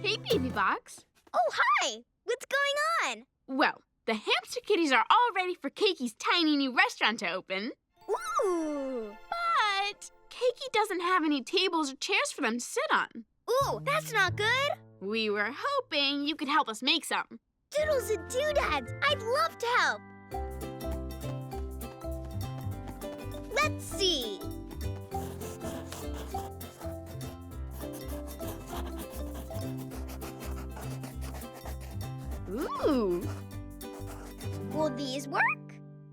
Hey, Baby Box. Oh, hi! What's going on? Well, the Hamster Kitties are all ready for Cakey's tiny new restaurant to open. Ooh! But Cakey doesn't have any tables or chairs for them to sit on. Ooh, that's not good! We were hoping you could help us make some. Doodles and doodads! I'd love to help! Let's see. Ooh! Will these work?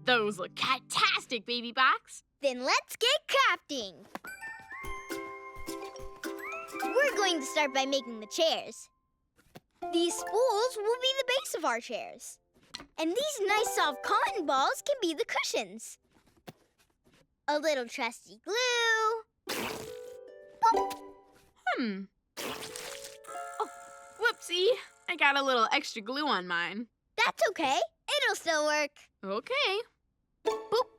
Those look fantastic, Baby Box. Then let's get crafting. We're going to start by making the chairs. These spools will be the base of our chairs. And these nice soft cotton balls can be the cushions. A little trusty glue. Oh, whoopsie. I got a little extra glue on mine. That's okay. It'll still work. Okay. Boop.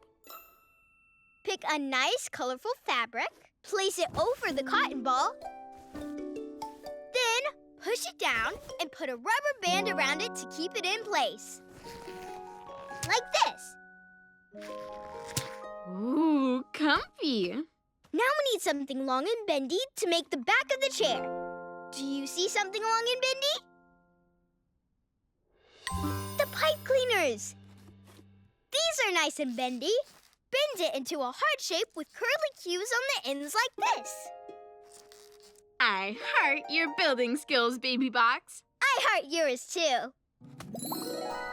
Pick a nice, colorful fabric. Place it over the cotton ball. Then push it down and put a rubber band around it to keep it in place. Like this. Ooh, comfy. Now we need something long and bendy to make the back of the chair. Do you see something long and bendy? The pipe cleaners. These are nice and bendy. Bend it into a heart shape with curly cues on the ends like this. I heart your building skills, Baby Box. I heart yours too.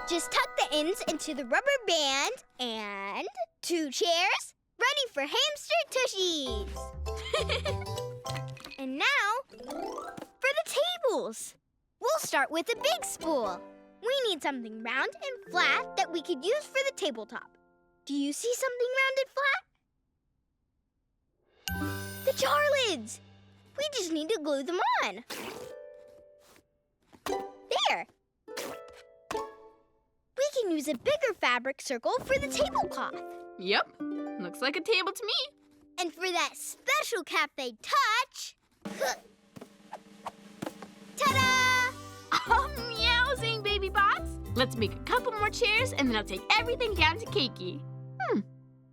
Just tuck the ends into the rubber band and 2 chairs ready for hamster tushies. And now for the tables. We'll start with a big spool. We need something round and flat that we could use for the tabletop. Do you see something round and flat? The jar lids! We just need to glue them on. There! We can use a bigger fabric circle for the tablecloth. Yep, looks like a table to me. And for that special cafe touch... Ta-da! Oh, meowsing, Baby Box. Let's make a couple more chairs, and then I'll take everything down to Cakey.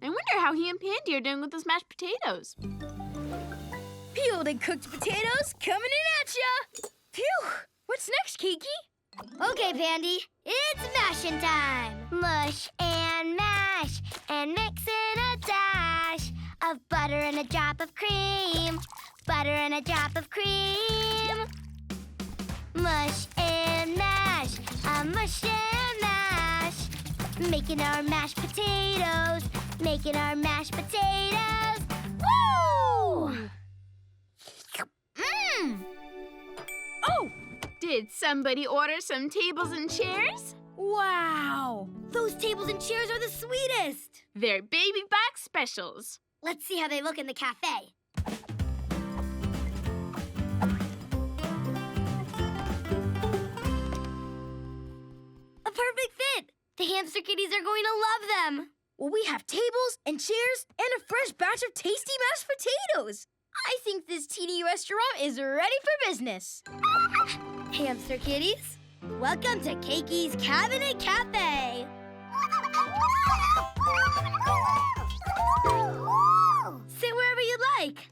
I wonder how he and Pandy are doing with those mashed potatoes. Peeled and cooked potatoes coming in at ya! Phew! What's next, Cakey? Okay, Pandy, it's mashing time. Mush and mash and mix in a dash of butter and a drop of cream. Butter and a drop of cream. Mush and mash, a mush and mash. Making our mashed potatoes, making our mashed potatoes. Woo! Oh, did somebody order some tables and chairs? Wow! Those tables and chairs are the sweetest! They're Baby Box specials. Let's see how they look in the cafe. A perfect fit! The Hamster Kitties are going to love them. Well, we have tables and chairs and a fresh batch of tasty mashed potatoes. I think this teeny restaurant is ready for business. Hamster Kitties, welcome to Cakey's Cabinet Cafe. Sit wherever you'd like.